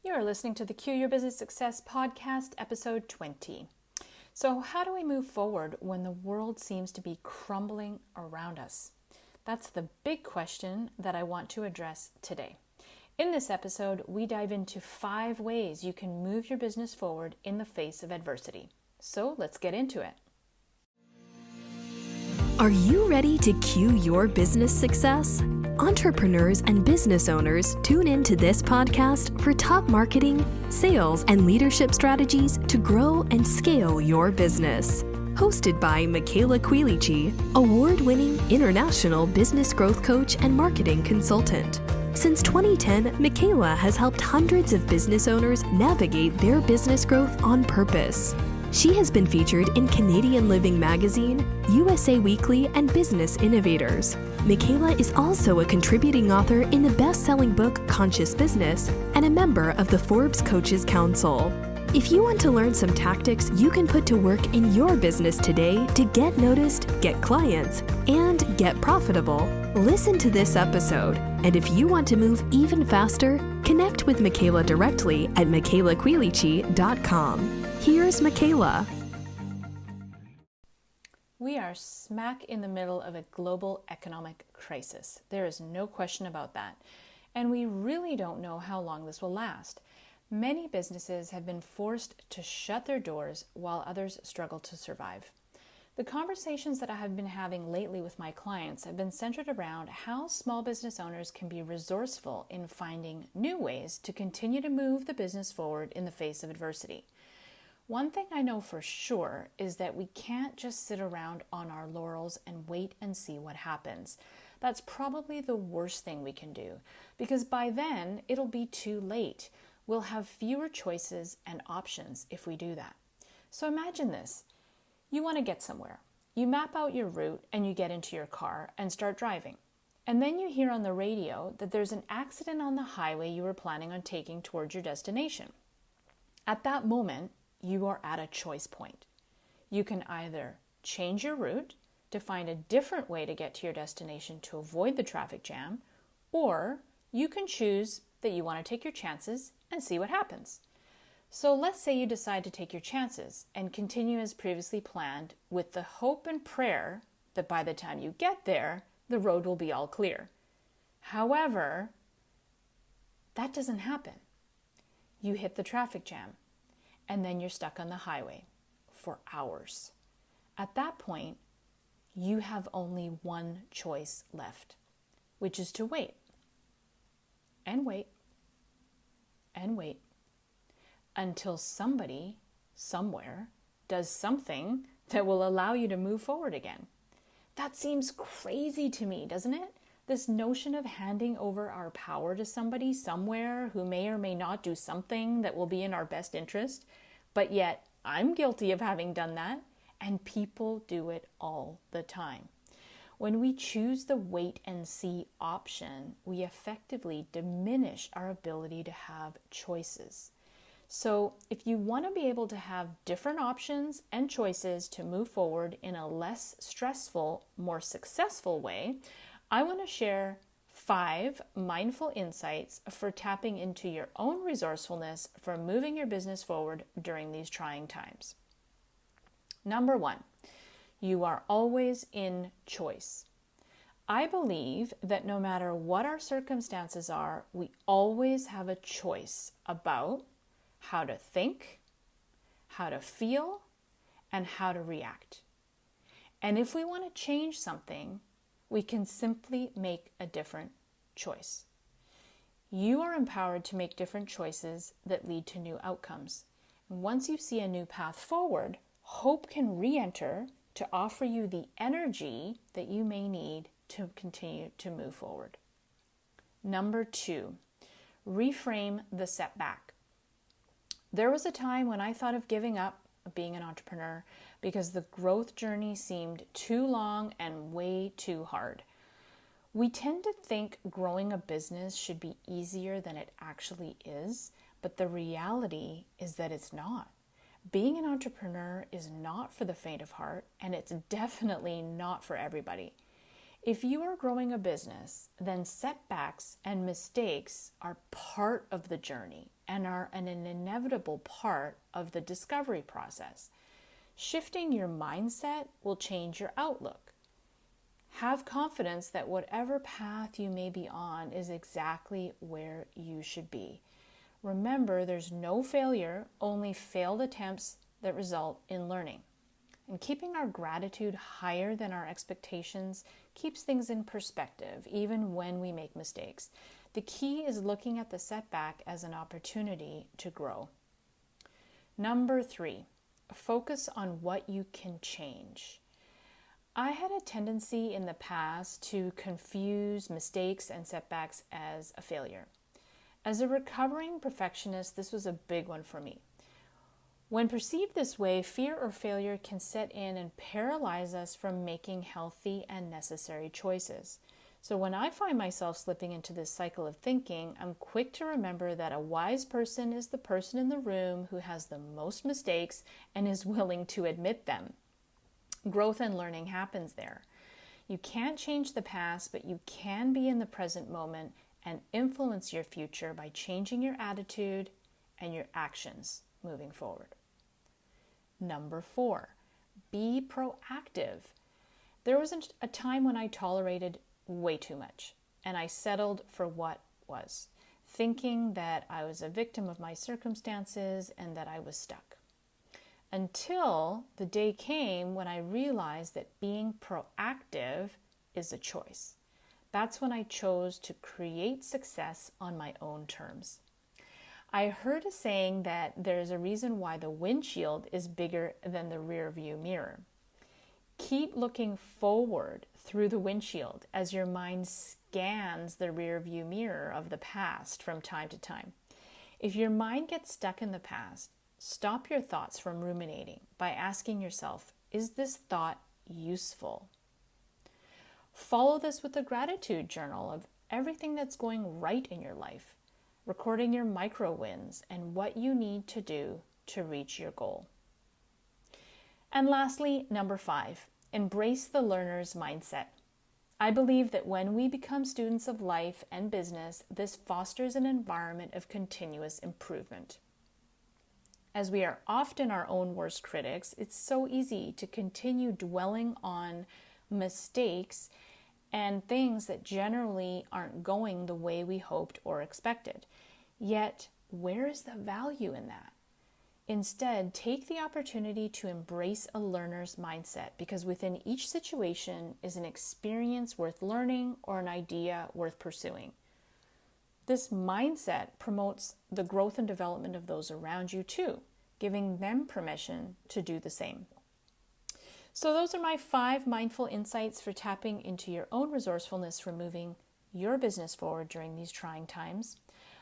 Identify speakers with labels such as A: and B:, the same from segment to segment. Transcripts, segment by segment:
A: You are listening to the Cue Your Business Success podcast, episode 20. So how do we move forward when the world seems to be crumbling around us? That's the big question that I want to address today. In this episode, we dive into 5 ways you can move your business forward in the face of adversity. So let's get into it.
B: Are you ready to cue your business success? Entrepreneurs and business owners, tune in to this podcast for top marketing, sales, and leadership strategies to grow and scale your business. Hosted by Michaela Quilici, award-winning international business growth coach and marketing consultant. Since 2010, Michaela has helped hundreds of business owners navigate their business growth on purpose. She has been featured in Canadian Living Magazine, USA Weekly, and Business Innovators. Michaela is also a contributing author in the best-selling book Conscious Business and a member of the Forbes Coaches Council. If you want to learn some tactics you can put to work in your business today to get noticed, get clients, and get profitable, listen to this episode. And if you want to move even faster, connect with Michaela directly at michaelaquilici.com. Here's Michaela.
A: We are smack in the middle of a global economic crisis. There is no question about that. And we really don't know how long this will last. Many businesses have been forced to shut their doors while others struggle to survive. The conversations that I have been having lately with my clients have been centered around how small business owners can be resourceful in finding new ways to continue to move the business forward in the face of adversity. One thing I know for sure is that we can't just sit around on our laurels and wait and see what happens. That's probably the worst thing we can do, because by then it'll be too late. We'll have fewer choices and options if we do that. So imagine this. You want to get somewhere. You map out your route and you get into your car and start driving. And then you hear on the radio that there's an accident on the highway you were planning on taking towards your destination. At that moment, you are at a choice point. You can either change your route to find a different way to get to your destination to avoid the traffic jam, or you can choose that you want to take your chances and see what happens. So let's say you decide to take your chances and continue as previously planned with the hope and prayer that by the time you get there, the road will be all clear. However, that doesn't happen. You hit the traffic jam, and then you're stuck on the highway for hours. At that point, you have only one choice left, which is to wait and wait and wait until somebody, somewhere, does something that will allow you to move forward again. That seems crazy to me, doesn't it? This notion of handing over our power to somebody somewhere who may or may not do something that will be in our best interest. But yet, I'm guilty of having done that, and people do it all the time. When we choose the wait and see option, we effectively diminish our ability to have choices. So if you want to be able to have different options and choices to move forward in a less stressful, more successful way, I want to share 5 mindful insights for tapping into your own resourcefulness for moving your business forward during these trying times. Number 1, you are always in choice. I believe that no matter what our circumstances are, we always have a choice about how to think, how to feel, and how to react. And if we want to change something, we can simply make a different choice. You are empowered to make different choices that lead to new outcomes. And once you see a new path forward, hope can re-enter to offer you the energy that you may need to continue to move forward. Number 2, reframe the setback. There was a time when I thought of giving up being an entrepreneur because the growth journey seemed too long and way too hard. We tend to think growing a business should be easier than it actually is, but the reality is that it's not. Being an entrepreneur is not for the faint of heart, and it's definitely not for everybody. If you are growing a business, then setbacks and mistakes are part of the journey and are an inevitable part of the discovery process. Shifting your mindset will change your outlook. Have confidence that whatever path you may be on is exactly where you should be. Remember, there's no failure, only failed attempts that result in learning. And keeping our gratitude higher than our expectations keeps things in perspective, even when we make mistakes. The key is looking at the setback as an opportunity to grow. Number 3, focus on what you can change. I had a tendency in the past to confuse mistakes and setbacks as a failure. As a recovering perfectionist, this was a big one for me. When perceived this way, fear or failure can set in and paralyze us from making healthy and necessary choices. So when I find myself slipping into this cycle of thinking, I'm quick to remember that a wise person is the person in the room who has the most mistakes and is willing to admit them. Growth and learning happens there. You can't change the past, but you can be in the present moment and influence your future by changing your attitude and your actions moving forward. Number 4, be proactive. There was a time when I tolerated way too much, and I settled for what was, thinking that I was a victim of my circumstances and that I was stuck. Until the day came when I realized that being proactive is a choice. That's when I chose to create success on my own terms. I heard a saying that there's a reason why the windshield is bigger than the rear view mirror. Keep looking forward through the windshield as your mind scans the rear view mirror of the past from time to time. If your mind gets stuck in the past, stop your thoughts from ruminating by asking yourself, is this thought useful? Follow this with a gratitude journal of everything that's going right in your life, recording your micro wins and what you need to do to reach your goal. And lastly, number 5, embrace the learner's mindset. I believe that when we become students of life and business, this fosters an environment of continuous improvement. As we are often our own worst critics, it's so easy to continue dwelling on mistakes and things that generally aren't going the way we hoped or expected. Yet, where is the value in that? Instead, take the opportunity to embrace a learner's mindset, because within each situation is an experience worth learning or an idea worth pursuing. This mindset promotes the growth and development of those around you too, giving them permission to do the same. So those are my 5 mindful insights for tapping into your own resourcefulness for moving your business forward during these trying times.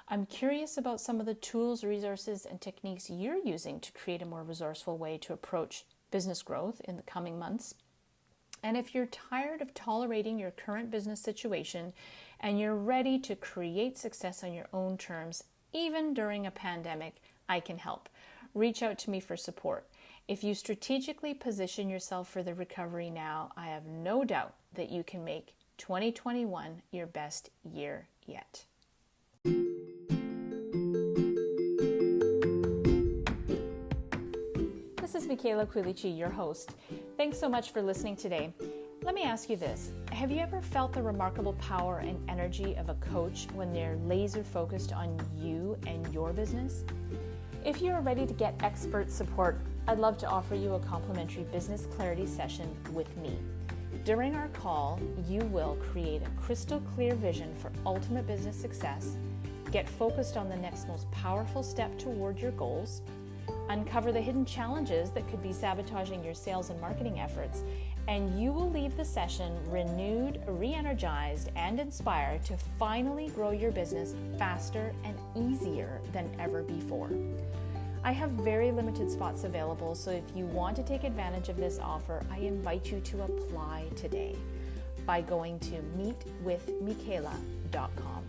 A: I'm curious about some of the tools, resources, and techniques you're using to create a more resourceful way to approach business growth in the coming months. And if you're tired of tolerating your current business situation and you're ready to create success on your own terms, even during a pandemic, I can help. Reach out to me for support. If you strategically position yourself for the recovery now, I have no doubt that you can make 2021 your best year yet. This is Michaela Quilici, your host. Thanks so much for listening today. Let me ask you this. Have you ever felt the remarkable power and energy of a coach when they're laser focused on you and your business? If you are ready to get expert support, I'd love to offer you a complimentary business clarity session with me. During our call, you will create a crystal clear vision for ultimate business success, get focused on the next most powerful step toward your goals, uncover the hidden challenges that could be sabotaging your sales and marketing efforts, and you will leave the session renewed, re-energized, and inspired to finally grow your business faster and easier than ever before. I have very limited spots available, so if you want to take advantage of this offer, I invite you to apply today by going to meetwithmichaela.com.